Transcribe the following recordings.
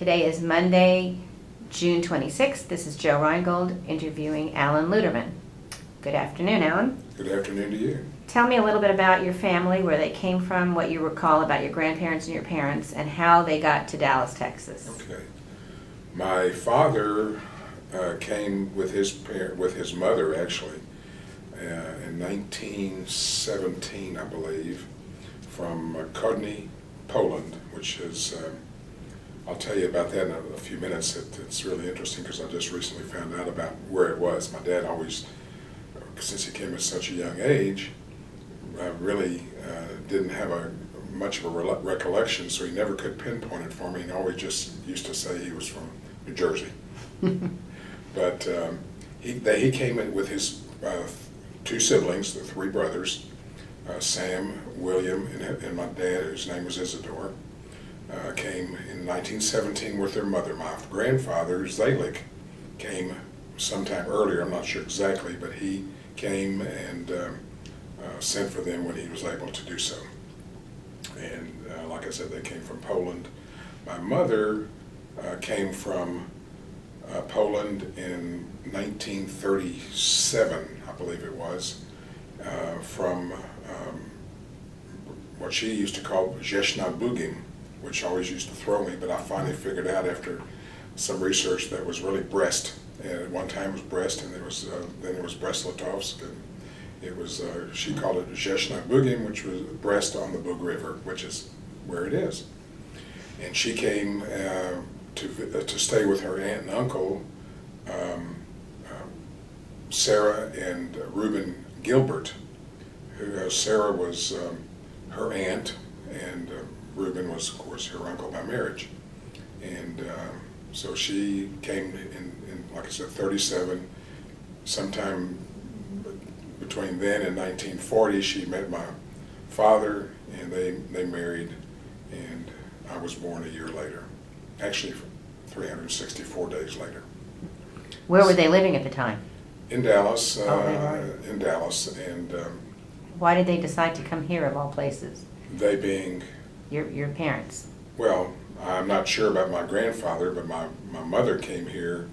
Today is Monday, June 26th. This is Joe Reingold interviewing Alan Luterman. Good afternoon, Alan. Good afternoon to you. Tell me a little bit about your family, where they came from, what you recall about your grandparents and your parents, and how they got to Dallas, Texas. Okay. My father came with his mother, actually, in 1917, I believe, from Kodny, Poland, which is, I'll tell you about that in a few minutes. It's really interesting because I just recently found out about where it was. My dad always, since he came at such a young age, really didn't have much of a recollection, so he never could pinpoint it for me. He always just used to say he was from New Jersey. But he came in with his two siblings, the three brothers, Sam, William, and my dad, whose name was Isidore, came in 1917 with their mother. My grandfather, Zalik, came sometime earlier, I'm not sure exactly, but he came and sent for them when he was able to do so. And like I said, they came from Poland. My mother came from Poland in 1937, I believe it was, from what she used to call Zheshna Bugim, which always used to throw me, but I finally figured out after some research that was really breast. And at one time it was breast, and then it was Breast-Litovsk, and it was, she called it Zheshna Bugim, which was breast on the Bug River, which is where it is. And she came to stay with her aunt and uncle, Sarah and Reuben Gilbert, who Sarah was her aunt, and Reuben was, of course, her uncle by marriage. And so she came in, like I said, 37. Sometime between then and 1940, she met my father, and they married, and I was born a year later. Actually, 364 days later. Where were they living at the time? In Dallas. They were. In Dallas, and Why did they decide to come here of all places? they being, Your parents. well, I'm not sure about my grandfather, but my mother came here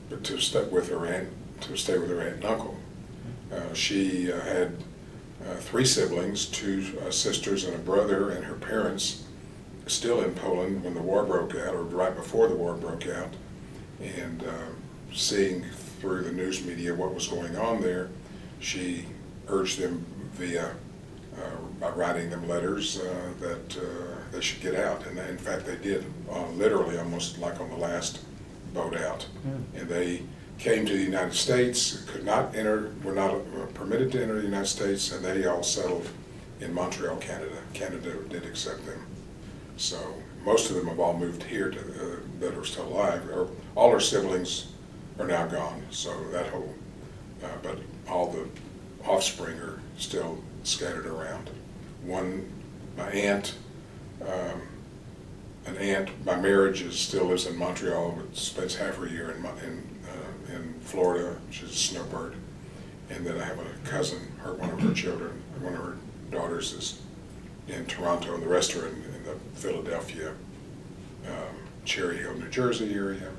to stay with her aunt and uncle. She had three siblings, two sisters and a brother, and her parents still in Poland when the war broke out, or right before the war broke out. And seeing through the news media what was going on there, she urged them by writing them letters that they should get out. And in fact they did, literally almost like on the last boat out. And they came to the United States, were not permitted to enter the United States, and they all settled in Montreal, Canada. Canada did accept them. So most of them have all moved here that are still alive. All our siblings are now gone, so that whole, but all the offspring are still scattered around. My aunt, an aunt by marriage still lives in Montreal, but spends half her year in Florida. She's a snowbird. And then I have a cousin, one of her children, one of her daughters is in Toronto, and the rest are in the Philadelphia, Cherry Hill, New Jersey area.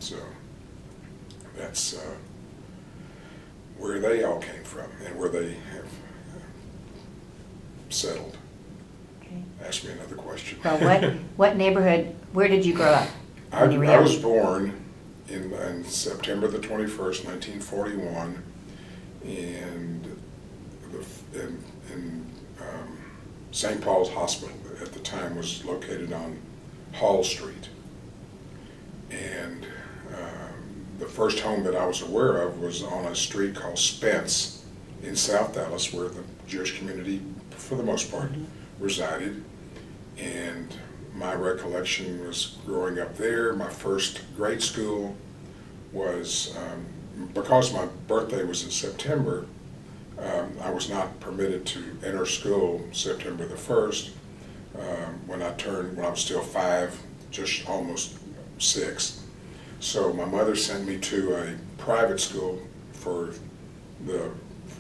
So that's where they all came from and where they have settled. Okay. Ask me another question. Well, what neighborhood, where did you grow up? I was born in September the 21st, 1941, and in St. Paul's Hospital at the time was located on Hall Street. And the first home that I was aware of was on a street called Spence in South Dallas, where the Jewish community, for the most part, resided. And my recollection was growing up there. My first grade school was, because my birthday was in September, I was not permitted to enter school September the 1st. When I was still 5, just almost 6. So my mother sent me to a private school for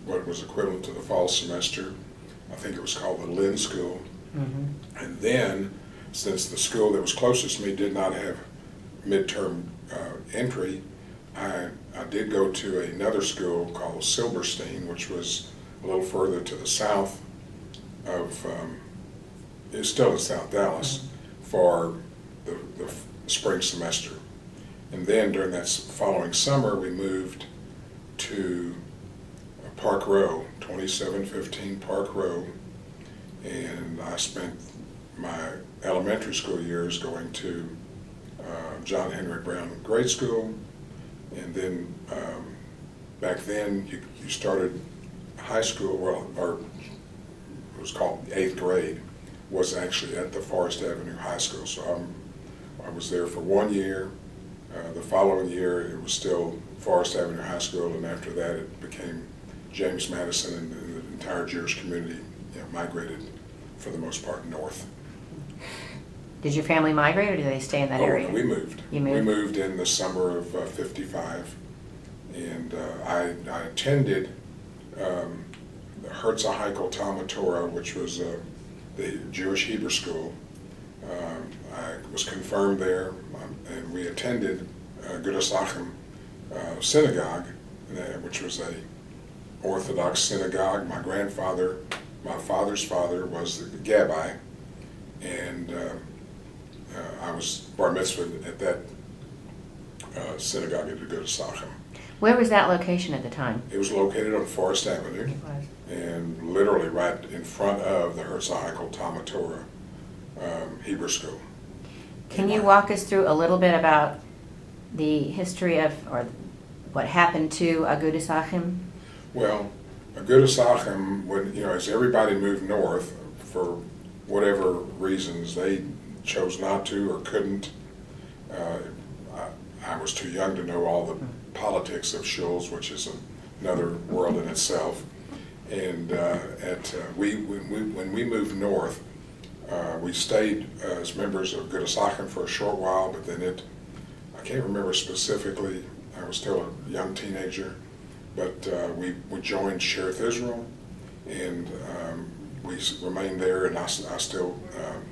what was equivalent to the fall semester. I think it was called the Lynn School. And then since the school that was closest to me did not have midterm entry, I did go to another school called Silverstein, which was a little further to the south of, it's still in South Dallas, for the spring semester. And then during that following summer, we moved to Park Row, 2715 Park Row, and I spent my elementary school years going to John Henry Brown Grade School, and then back then you started high school, well, or it was called 8th grade, was actually at the Forest Avenue High School. So I was there for 1 year. The following year it was still Forest Avenue High School, and after that it became James Madison, and the entire Jewish community migrated for the most part north. Did your family migrate, or did they stay in that area? We moved. You moved? We moved in the summer of '55, and I attended the Herzl Heikel Talmud Torah, which was the Jewish Hebrew school. I was confirmed there, and we attended Agurasakim synagogue, which was a Orthodox synagogue. My father's father was the Gabbai, and I was bar mitzvahed at that synagogue at Agurasakim. Where was that location at the time? It was located on Forest Avenue, It was. and literally right in front of the Herzl Heikel Talmud Torah Hebrew school. Can you walk us through a little bit about the history of, or what happened to Agurasakim? Well, Agurasakim, when as everybody moved north for whatever reasons, they chose not to or couldn't. I was too young to know all the politics of shuls, which is another world in itself. And when we moved north, we stayed as members of Agurasakim for a short while, but then I can't remember specifically. I was still a young teenager, but we joined Sherith Israel, and we remained there, and I still,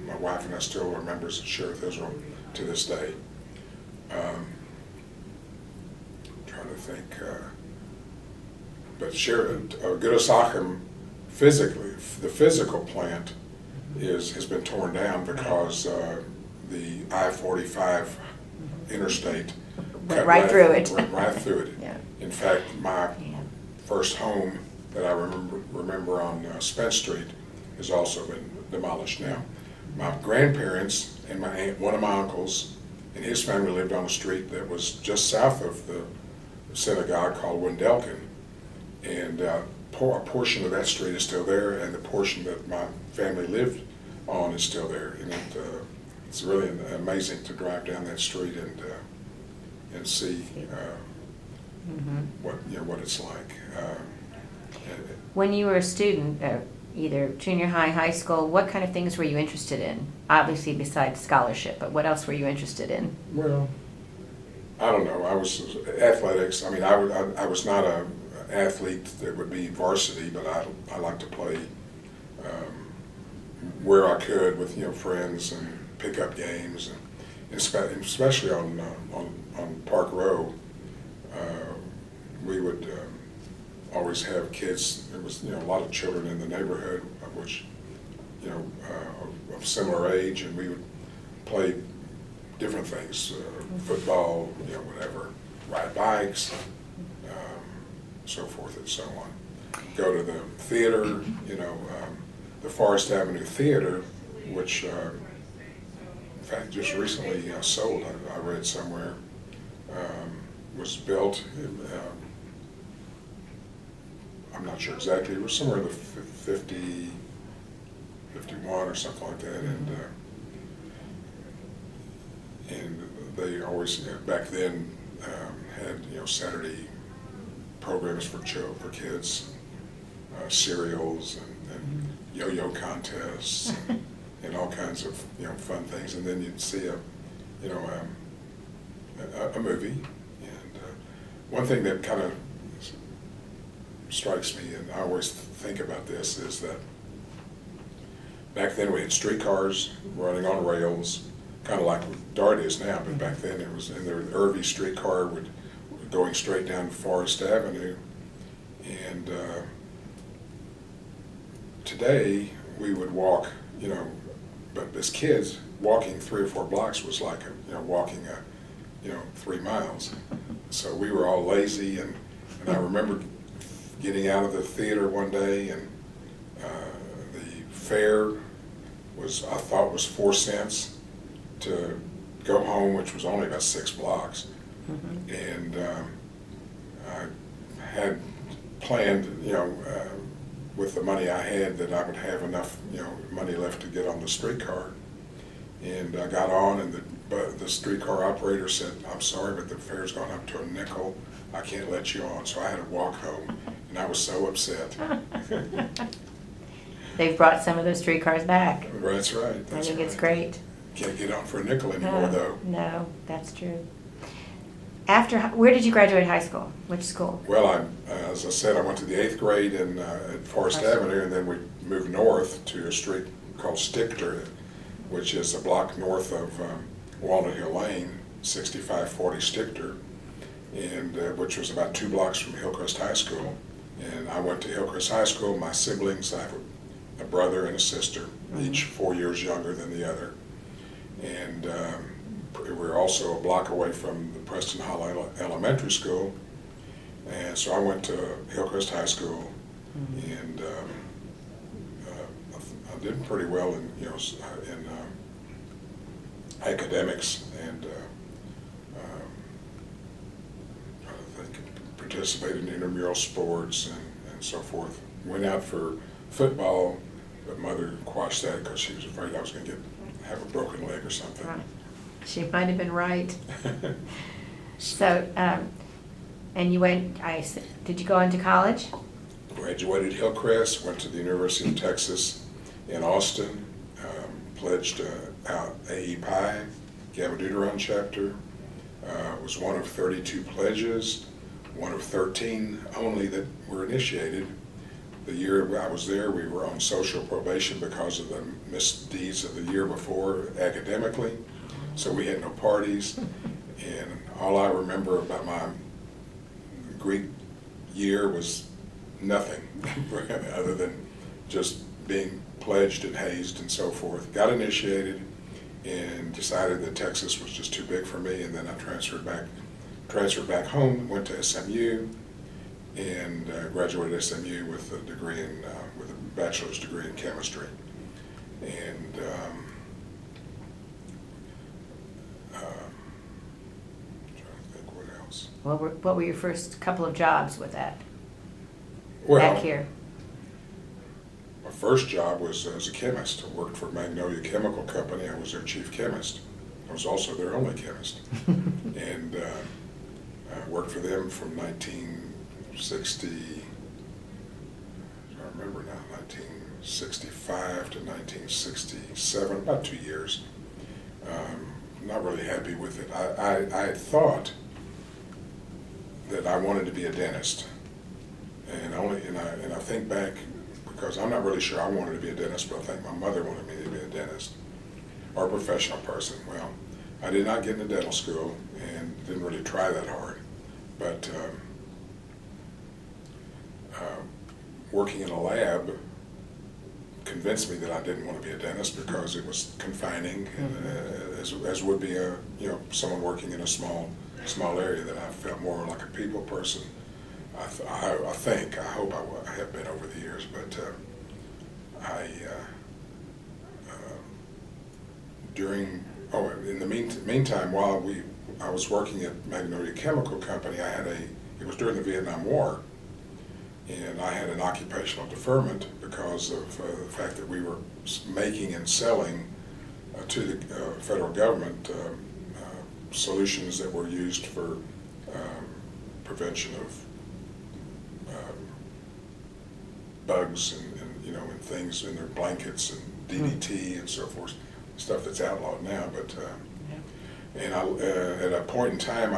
my wife and I still are members of Sherith Israel to this day. Trying to think, but Agurasakim physically, the physical plant has been torn down because the I-45 interstate Went right through it. Went right through it. Yeah. In fact, my first home that I remember on Spence Street has also been demolished now. My grandparents and one of my uncles and his family lived on a street that was just south of the synagogue called Wendelken, and a portion of that street is still there, and the portion that my family lived on is still there. And it's really amazing to drive down that street and see what it's like. When you were a student, either junior high, high school, what kind of things were you interested in? Obviously besides scholarship, but what else were you interested in? Well, I don't know. I was athletics. I mean, I was not an athlete that would be varsity, but I like to play where I could with friends and pick up games, and especially on Park Row. We would always have kids. There was a lot of children in the neighborhood, of which of similar age, and we would play different things, football, whatever, ride bikes, so forth and so on. Go to the theater, the Forest Avenue Theater, which in fact just recently sold, I read somewhere, was built, I'm not sure exactly, it was somewhere in the 50, 51 or something like that, and they always, back then, had Saturday programs for kids, cereals and yo-yo contests and all kinds of fun things, and then you'd see a movie. And one thing that kind of strikes me, and I always think about this, is that back then we had streetcars running on rails, kind of like Dart is now, but back then it was, and the Irvy streetcar going straight down Forest Avenue. And today we would walk, but as kids, walking 3 or 4 blocks was like walking 3 miles. So we were all lazy, and I remember getting out of the theater one day, and the fare I thought was 4 cents to go home, which was only about 6 blocks. Mm-hmm. And I had planned, with the money I had, that I would have enough, money left to get on the streetcar. And I got on, and the streetcar operator said, "I'm sorry, but the fare's gone up to a nickel. I can't let you on." So I had to walk home, and I was so upset. They've brought some of those streetcars back. That's right. I think it's great. Can't get on for a nickel anymore, though. No, that's true. Where did you graduate high school? Which school? Well, as I said, I went to the 8th grade at Forest Avenue, and then we moved north to a street called Stichter, which is a block north of Walnut Hill Lane, 6540 Stichter, and which was about 2 blocks from Hillcrest High School. And I went to Hillcrest High School. My siblings, I have a brother and a sister, each 4 years younger than the other. And we were also a block away from the Preston Hollow Elementary School. And so I went to Hillcrest High School, and I did pretty well in academics, and I think participated in intramural sports and so forth. Went out for football, but Mother quashed that because she was afraid I was going to have a broken leg or something. Right. She might have been right. So, and you did you go on to college? Graduated Hillcrest, went to the University of Texas in Austin, pledged out AE Pi, Gamma Deuteron chapter, was one of 32 pledges, one of 13 only that were initiated. The year I was there, we were on social probation because of the misdeeds of the year before academically, so we had no parties, and all I remember about my Greek year was nothing other than just being pledged and hazed and so forth. Got initiated and decided that Texas was just too big for me, and then I transferred back home, went to SMU, and graduated SMU with a degree with a bachelor's degree in chemistry. And trying to think what else. What were your first couple of jobs with that? Well, back here. My first job was as a chemist. I worked for Magnolia Chemical Company. I was their chief chemist. I was also their only chemist. And I worked for them from 1960, I remember now, 1965 to 1967, about 2 years. Not really happy with it. I had thought that I wanted to be a dentist. And I think back, because I'm not really sure I wanted to be a dentist, but I think my mother wanted me to be a dentist or a professional person. Well, I did not get into dental school and didn't really try that hard, but working in a lab convinced me that I didn't want to be a dentist because it was confining, as would be someone working in a small area, that I felt more like a people person. I hope I have been over the years, but in the meantime, while I was working at Magnolia Chemical Company, it was during the Vietnam War, and I had an occupational deferment because of the fact that we were making and selling to the federal government solutions that were used for prevention of bugs and things in their blankets and DDT and so forth, stuff that's outlawed now. But and at a point in time,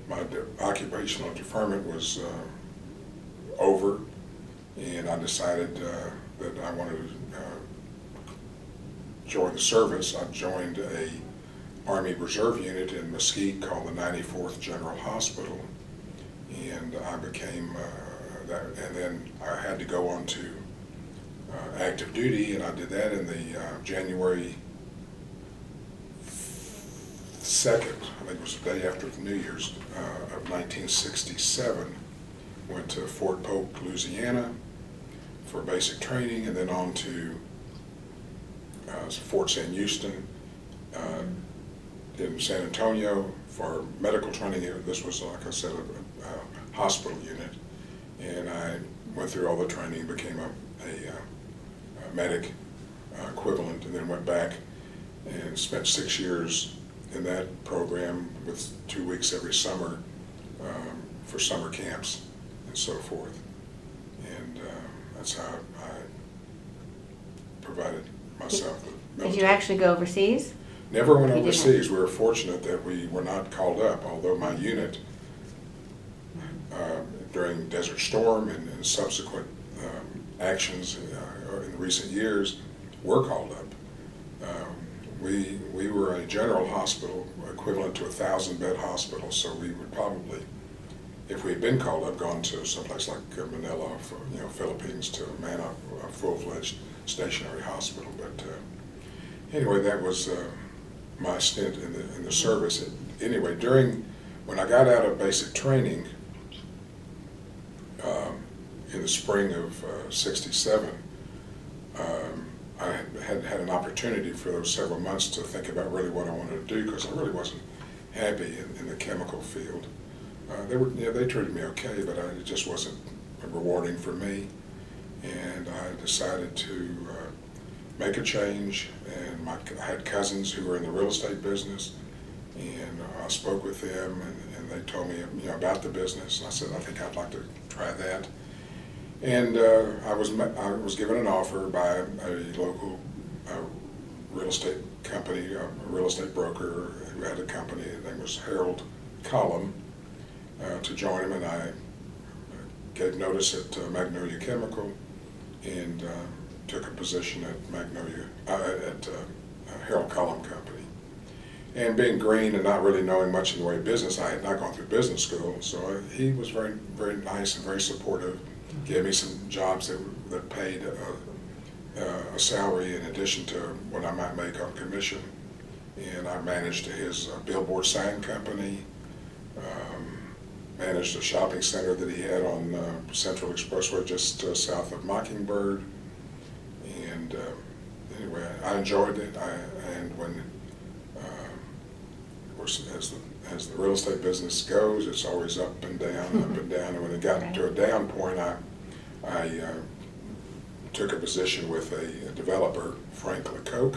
my occupational deferment was over, and I decided that I wanted to join the service. I joined a Army Reserve unit in Mesquite called the 94th General Hospital, and I became that, and then I had to go on to active duty, and I did that in the January 2nd, I think it was the day after New Year's of 1967. Went to Fort Polk, Louisiana for basic training, and then on to Fort St. Houston in San Antonio for medical training. This was, like I said, a hospital unit, and I went through all the training, became a medic equivalent, and then went back and spent 6 years in that program with 2 weeks every summer for summer camps and so forth. And that's how I provided myself with military. Did you actually go overseas? Never went You overseas. We were fortunate that we were not called up, although my unit during Desert Storm and subsequent actions in recent years were called up. We were a general hospital equivalent to a 1,000-bed hospital, so we would probably, if we had been called up, gone to someplace like Manila, for, Philippines, to man up a full-fledged stationary hospital. But anyway, that was my stint in the service. Anyway, when I got out of basic training in the spring of '67, I had an opportunity for those several months to think about really what I wanted to do, because I really wasn't happy in the chemical field. They treated me okay, but it just wasn't rewarding for me. And I decided to make a change, and I had cousins who were in the real estate business, and I spoke with them, and they told me about the business. And I said, I think I'd like to try that. And I was given an offer by a local real estate company, a real estate broker who had a company. His name was Harold Collum, to join him, and I gave notice at Magnolia Chemical, and took a position at Harold Collum Company. And being green and not really knowing much in the way of business, I had not gone through business school, so he was very, very nice and very supportive. Gave me some jobs that paid a salary in addition to what I might make on commission. And I managed his billboard sign company, managed a shopping center that he had on Central Expressway just south of Mockingbird. And anyway, I enjoyed it. And when, of course, as the real estate business goes, it's always up and down, up and down. And when it got to a down point, I took a position with a developer, Frank LeCoq,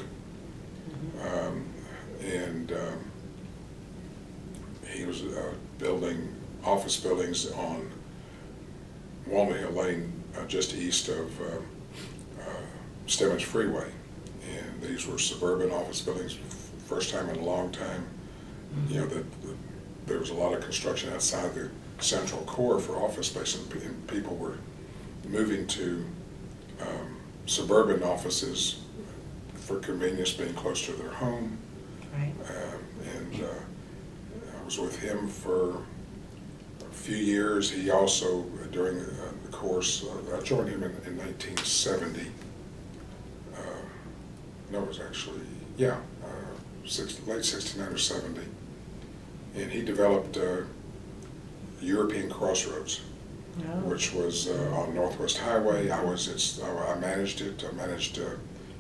and he was building office buildings on Walnut Hill Lane, just east of Stemmons Freeway. And these were suburban office buildings, first time in a long time. There was a lot of construction outside the central core for office space, and people were moving to suburban offices for convenience, being close to their home. Right. And I was with him for a few years. He also, during the course, I joined him in 1970. No, it was actually, late 69 or 70. And he developed European Crossroads, which was on Northwest Highway. I managed it.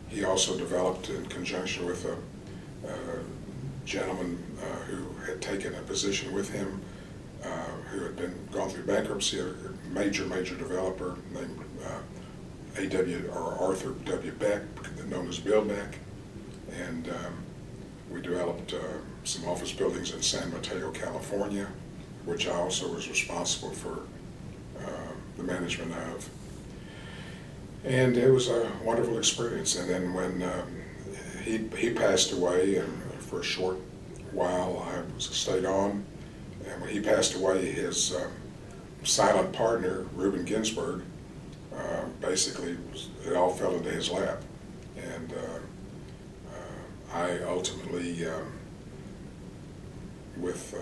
He also developed, in conjunction with a gentleman who had taken a position with him, who had gone through bankruptcy, a major developer named Arthur W. Beck, known as Bill Beck. And we developed some office buildings in San Mateo, California, which I also was responsible for the management of. And it was a wonderful experience. And then when he passed away, and for a short while I stayed on, and when he passed away, his silent partner, Reuben Ginsburg, basically it all fell into his lap. And I ultimately, with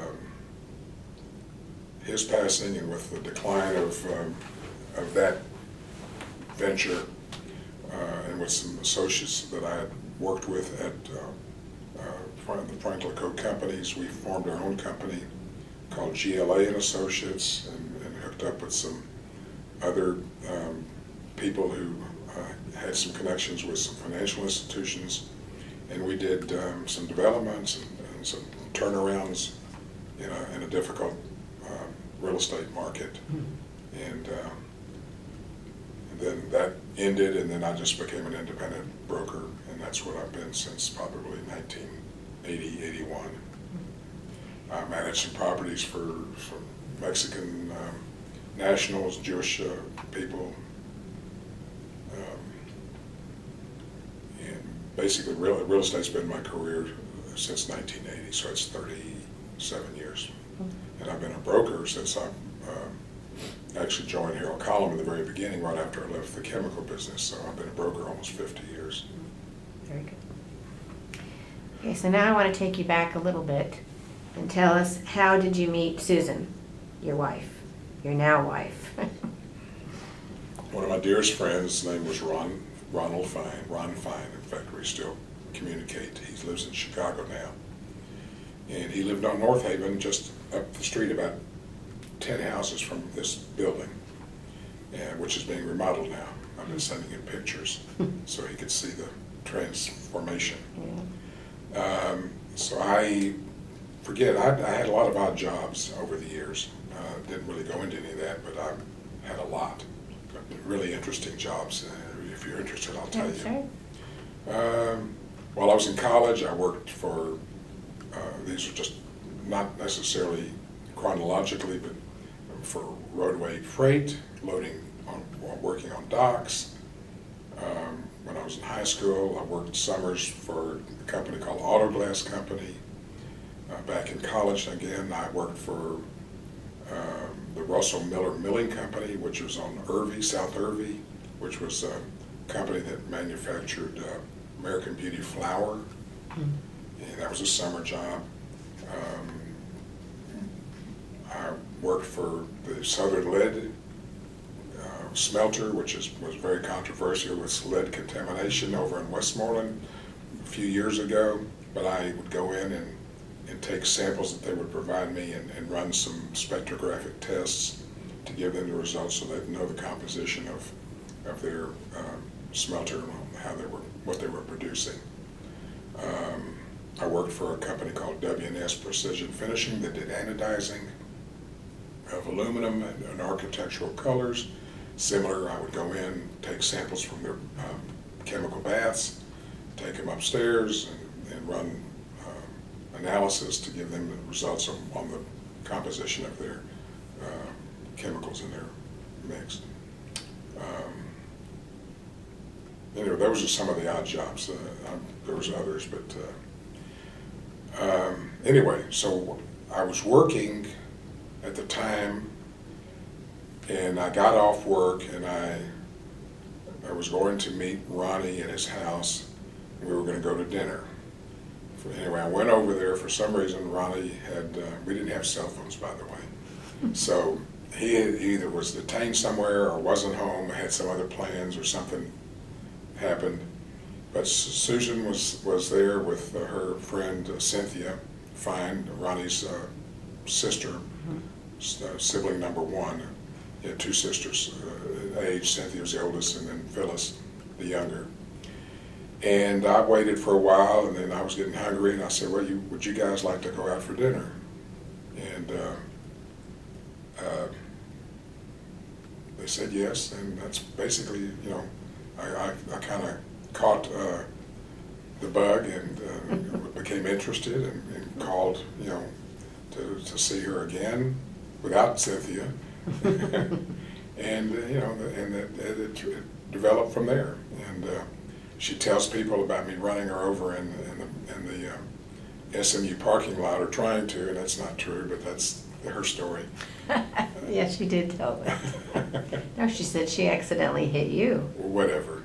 his passing and with the decline of that venture, and with some associates that I had worked with at the Franklin Co. companies, we formed our own company called GLA and Associates, and hooked up with some other people who had some connections with some financial institutions, and we did some developments and some turnarounds in a difficult real estate market. And then that ended, and then I just became an independent broker, and that's what I've been since probably 1980, 81. I managed some properties for Mexican nationals, Jewish people, and basically real estate's been my career since 1980, so it's 37 years. And I've been a broker since I actually joined Harold Collum in the very beginning, right after I left the chemical business, so I've been a broker almost 50 years. Very good. Okay, so now I want to take you back a little bit and tell us, how did you meet Susan, your wife, your now wife? One of my dearest friends, his name was Ron Fine. In fact, we still communicate. He lives in Chicago now. And he lived on North Haven, just up the street, about 10 houses from this building, which is being remodeled now. I've been sending him pictures so he could see the transformation. Yeah. So I had a lot of odd jobs over the years. Didn't really go into any of that, but I had a lot. Really interesting jobs. If you're interested, I'll tell you. Sure. While I was in college, I worked for, these are just not necessarily chronologically, but for roadway freight, working on docks. When I was in high school, I worked summers for a company called Autoglass Company. Back in college, again, I worked for the Russell Miller Milling Company, which was on South Irving, which was a company that manufactured American Beauty flour, and that was a summer job. I worked for the Southern Lead smelter, which was very controversial with lead contamination over in Westmoreland a few years ago, but I would go in and take samples that they would provide me and run some spectrographic tests to give them the results so they'd know the composition of their smelter and what they were producing. I worked for a company called W&S Precision Finishing that did anodizing of aluminum and architectural colors. Similar, I would go in, take samples from their chemical baths, take them upstairs and run analysis to give them the results on the composition of their chemicals in their mix. Anyway, those are some of the odd jobs. There was others, but anyway, so I was working at the time, and I got off work, and I was going to meet Ronnie at his house. We were going to go to dinner. Anyway, I went over there. For some reason, Ronnie we didn't have cell phones, by the way. So he either was detained somewhere or wasn't home, had some other plans or something happened. But Susan was there with her friend Cynthia Fine, Ronnie's sister, sibling number one. He had two sisters in age. Cynthia was the oldest, and then Phyllis, the younger. And I waited for a while, and then I was getting hungry, and I said, well, would you guys like to go out for dinner? And they said yes, and that's basically, I kind of caught the bug and became interested and called, to see her again without Cynthia. And, it developed from there. And she tells people about me running her over in the SMU parking lot, or trying to, and that's not true, but that's her story. Yeah, she did tell me. No, she said she accidentally hit you. Whatever.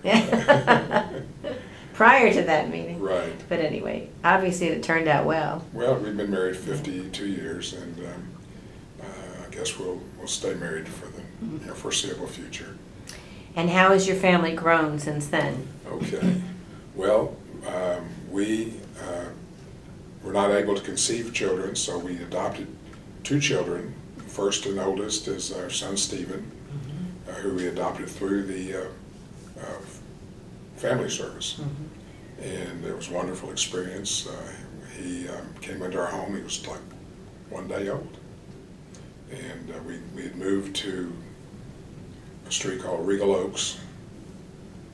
Prior to that meeting. Right. But anyway, obviously it turned out well. Well, we've been married 52 years, and I guess we'll stay married for the foreseeable future. And how has your family grown since then? Okay. Well, we were not able to conceive children, so we adopted 2 children. First and oldest is our son Stephen, who we adopted through the family service. And it was a wonderful experience. He came into our home, he was like 1 day old. And we had moved to a street called Reingold Oaks.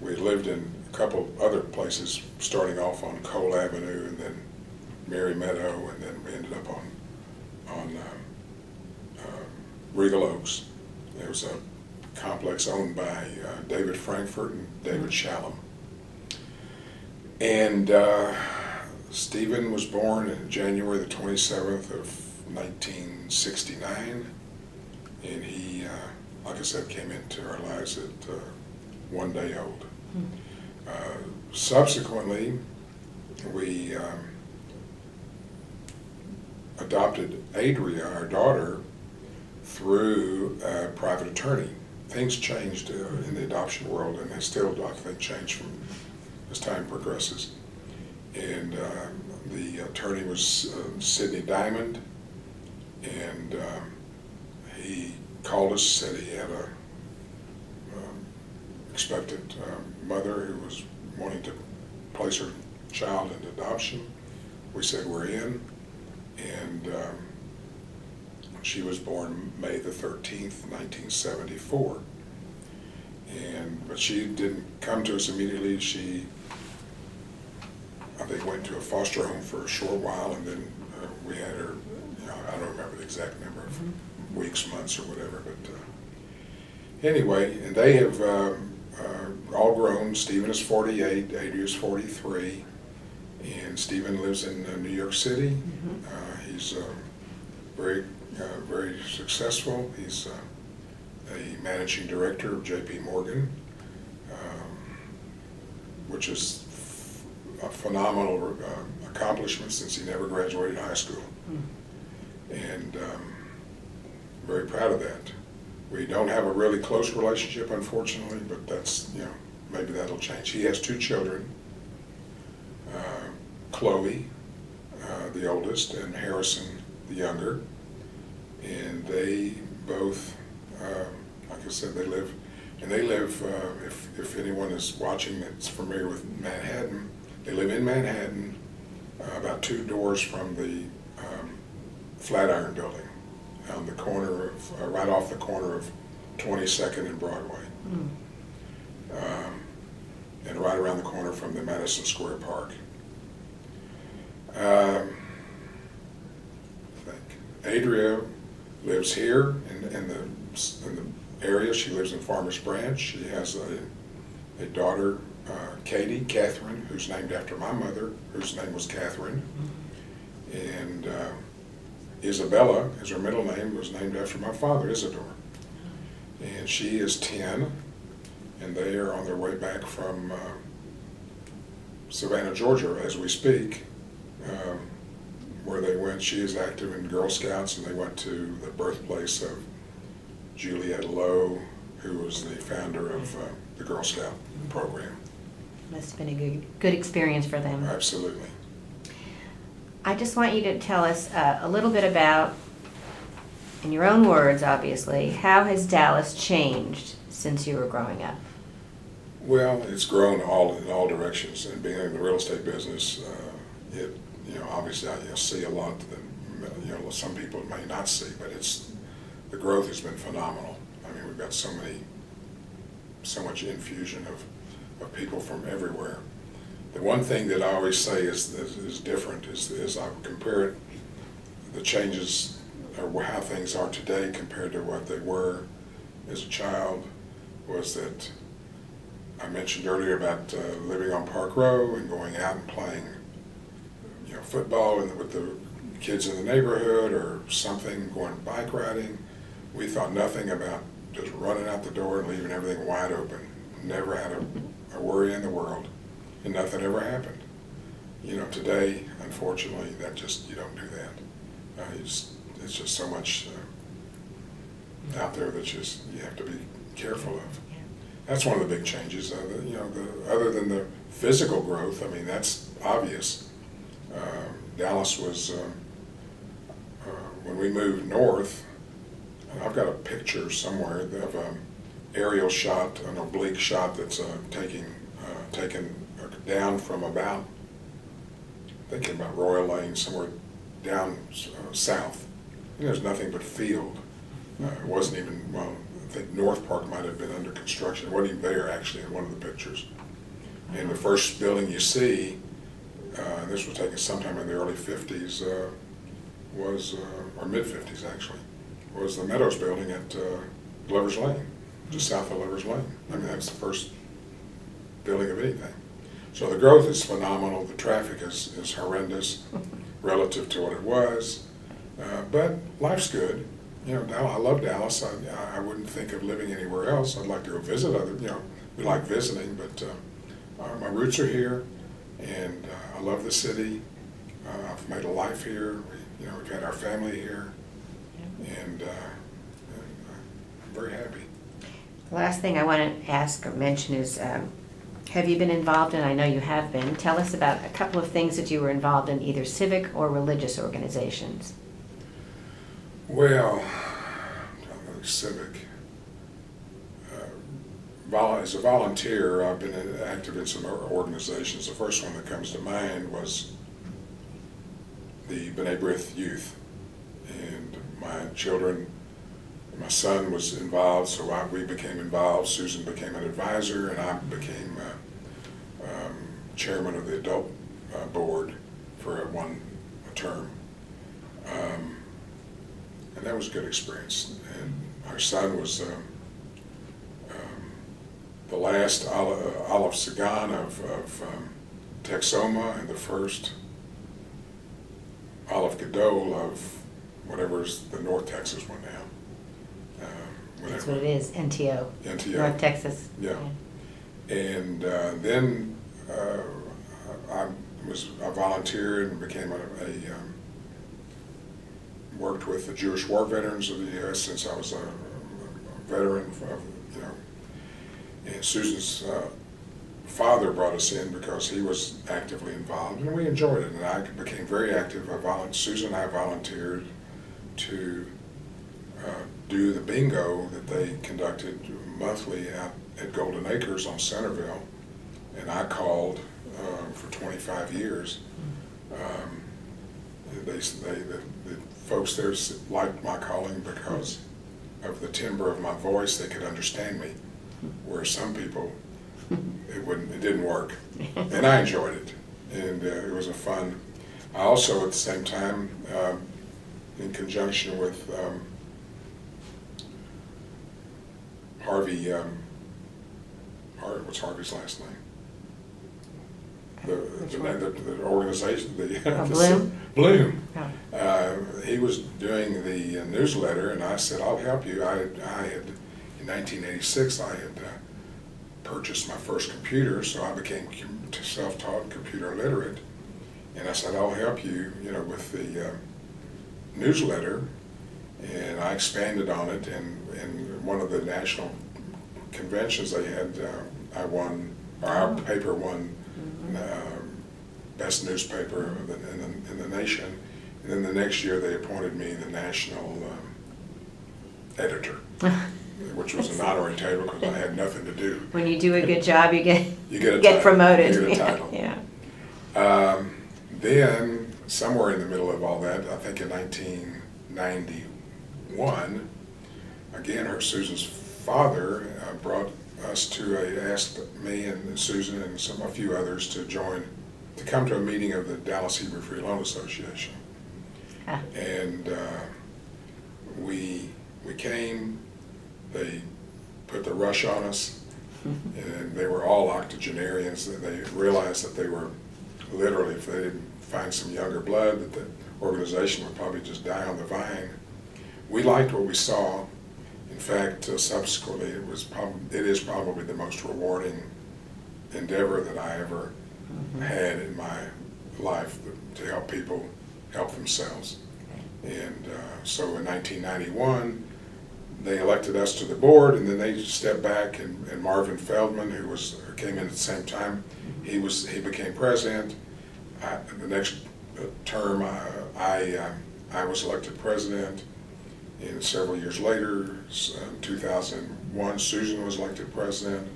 We had lived in a couple other places, starting off on Cole Avenue and then Mary Meadow, and then we ended up on Reingold Oaks. It was a complex owned by David Frankfurt and David Shalom. And Stephen was born on January the 27th of 1969, and he, like I said, came into our lives at 1 day old. Subsequently, we adopted Adria, our daughter, through a private attorney. Things changed in the adoption world, and they still, I think, change from as time progresses. And the attorney was Sidney Diamond, and he called us, said he had a expectant mother who was wanting to place her child into adoption. We said we're in, and she was born May the 13th, 1974. But she didn't come to us immediately. She, I think, went to a foster home for a short while, and then we had her, I don't remember the exact number of weeks, months, or whatever, but anyway, and they have all grown. Stephen is 48, Adria is 43, and Stephen lives in New York City. He's very successful. He's a managing director of J.P. Morgan, which is a phenomenal accomplishment since he never graduated high school. And very proud of that. We don't have a really close relationship, unfortunately, but that's, maybe that'll change. He has 2 children, Chloe, the oldest, and Harrison, the younger. And they both, like I said, they live, if anyone is watching that's familiar with Manhattan, they live in Manhattan, about 2 doors from the Flatiron Building, on the corner of, right off the corner of 22nd and Broadway. And right around the corner from the Madison Square Park. I think Adria lives here in the area. She lives in Farmers Branch. She has a daughter, Catherine, who's named after my mother, whose name was Catherine. And Isabella, as her middle name, was named after my father, Isidore. And she is 10, and they are on their way back from Savannah, Georgia, as we speak, where they went. She is active in Girl Scouts, and they went to the birthplace of Juliette Lowe, who was the founder of the Girl Scout program. Must have been a good experience for them. Absolutely. I just want you to tell us a little bit about, in your own words, obviously, how has Dallas changed since you were growing up? Well, it's grown in all directions, and being in the real estate business, obviously I see a lot that some people may not see, but the growth has been phenomenal. I mean, we've got so much infusion of people from everywhere. The one thing that I always say is different is I compare the changes or how things are today compared to what they were as a child. Was that I mentioned earlier about living on Park Row and going out and playing football and with the kids in the neighborhood or something going bike riding. We thought nothing about just running out the door and leaving everything wide open. Never had a worry in the world, and nothing ever happened. Today, unfortunately, you don't do that. It's just so much out there that you have to be careful of. That's one of the big changes. Other than the physical growth, I mean, that's obvious. Dallas was, when we moved north, I've got a picture somewhere of an aerial shot, an oblique shot that's taken down from about, thinking about Royal Lane, somewhere down south. And there's nothing but field. It wasn't even, well, I think North Park might have been under construction. It wasn't even there, actually, in one of the pictures. And the first building you see, this was taken sometime in the early 50s, or mid-50s actually, was the Meadows building at Lover's Lane, just south of Lover's Lane. I mean, that's the first building of anything. So the growth is phenomenal. The traffic is horrendous relative to what it was. But life's good. I love Dallas. I wouldn't think of living anywhere else. I'd like to go visit we like visiting, but my roots are here, and I love the city. I've made a life here. We've had our family here, and I'm very happy. The last thing I want to ask or mention is, have you been involved, and I know you have been, tell us about a couple of things that you were involved in, either civic or religious organizations. Well, civic. As a volunteer, I've been active in some organizations. The first one that comes to mind was the B'nai B'rith Youth. And my son was involved, so we became involved. Susan became an advisor, and I became chairman of the adult board for a term. And that was a good experience. And our son was the last Aleph Sagan of Texoma, and the first Aleph Gadol of whatever's the North Texas one now. That's what it is, NTO. NTO. North Texas. Yeah. And then I volunteered and became worked with the Jewish war veterans of the U.S. since I was a veteran, and Susan's father brought us in because he was actively involved, and we enjoyed it, and I became very active. Susan and I volunteered to do the bingo that they conducted monthly out at Golden Acres on Centerville, and I called for 25 years. The folks there liked my calling because of the timbre of my voice. They could understand me, where some people it didn't work, and I enjoyed it, and it was a fun. I also, at the same time, in conjunction with Harvey, what's Harvey's last name? The organization, Bloom? Bloom. Oh. He was doing the newsletter, and I said, I'll help you. I had, in 1986, I had purchased my first computer, so I became self-taught computer literate. And I said, I'll help you, with the newsletter. And I expanded on it, and one of the national conventions they had, our paper won best newspaper in the nation. And then the next year they appointed me the national editor, which was an honorary title because I had nothing to do. When you do a good job, you get title. promoted. You get a title. Yeah. Then, somewhere in the middle of all that, I think in 1991, again, Susan's father asked me and Susan and a few others to come to a meeting of the Dallas Hebrew Free Loan Association. Ah. And we came, they put the rush on us, and they were all octogenarians, and they realized that they were literally, if they didn't find some younger blood, that organization would probably just die on the vine. We liked what we saw. In fact, subsequently, it is probably the most rewarding endeavor that I ever had in my life, to help people help themselves. And so in 1991, they elected us to the board, and then they stepped back, and Marvin Feldman, who came in at the same time, he became president. The next term, I was elected president, and several years later, 2001, Susan was elected president.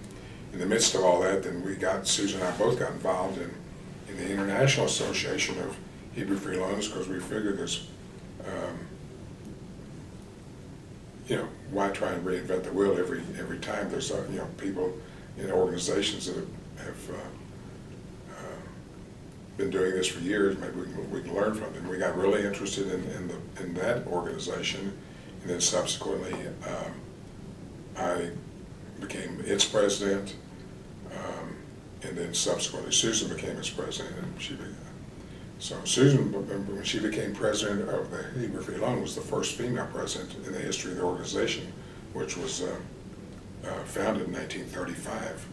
In the midst of all that, then Susan and I both got involved in the International Association of Hebrew Free Loans, because we figured there's, why try and reinvent the wheel every time? There's people in organizations that have been doing this for years. Maybe we can learn from them. We got really interested in that organization, and then subsequently I became its president, and then subsequently Susan became its president, and so Susan, when she became president of the Hebrew Free Loan, was the first female president in the history of the organization, which was founded in 1935.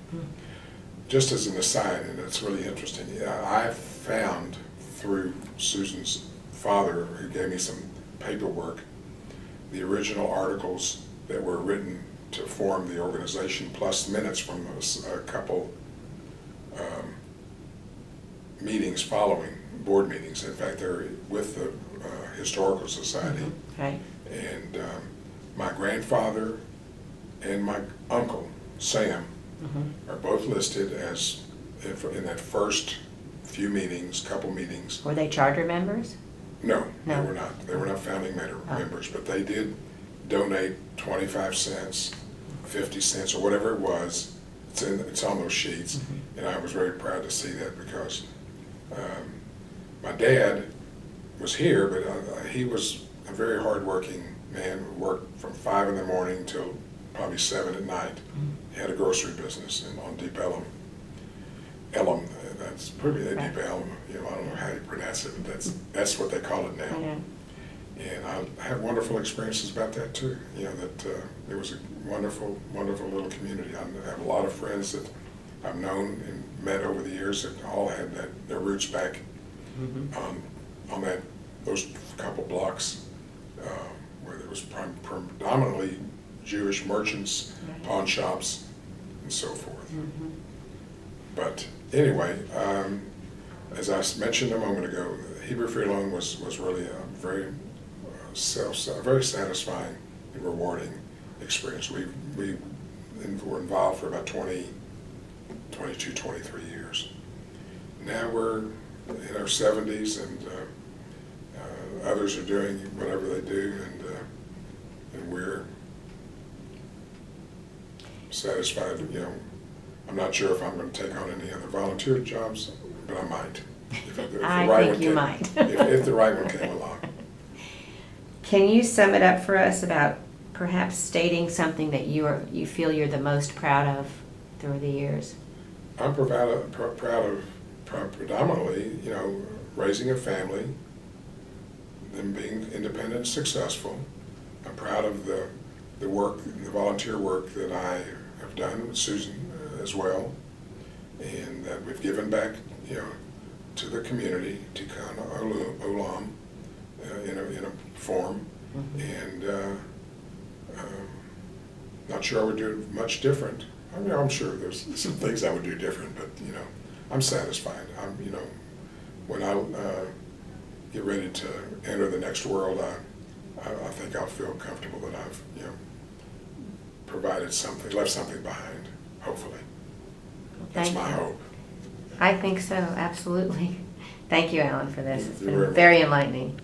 Just as an aside, and it's really interesting, I found through Susan's father, who gave me some paperwork, the original articles that were written to form the organization, plus minutes from a couple meetings following, board meetings. In fact, they're with the Historical Society. Right. And my grandfather and my uncle, Sam, are both listed as, in that first few meetings, couple meetings. Were they charter members? No, No. they were not. They were not founding members, but they did donate 25 cents, 50 cents, or whatever it was. It's on those sheets, and I was very proud to see that, because my dad was here, but he was a very hardworking man who worked from 5 in the morning till probably 7 at night. He had a grocery business on Deep Ellum. That's probably Deep Ellum. I don't know how you pronounce it, but that's what they call it now. Yeah. And I have wonderful experiences about that too. That it was a wonderful, wonderful little community. I have a lot of friends that I've known and met over the years that all had their roots back on those couple blocks where there was predominantly Jewish merchants, pawn shops, and so forth. But anyway, as I mentioned a moment ago, Hebrew Free Loan was really a very very satisfying and rewarding experience. We were involved for about 22, 23 years. Now we're in our 70s, and others are doing whatever they do, and we're satisfied. I'm not sure if I'm going to take on any other volunteer jobs, but I might. If the right one came along. Can you sum it up for us about perhaps stating something that you feel you're the most proud of through the years? I'm proud of predominantly, raising a family, them being independent and successful. I'm proud of the work, the volunteer work that I have done with Susan as well, and that we've given back, to the community, Tikkun Olam, in a form, and not sure I would do much different. I'm sure there's some things I would do different, but I'm satisfied. When I get ready to enter the next world, I think I'll feel comfortable that I've provided something, left something behind. Hopefully, that's my hope. I think so, absolutely. Thank you, Alan, for this. It's You're been welcome. very enlightening.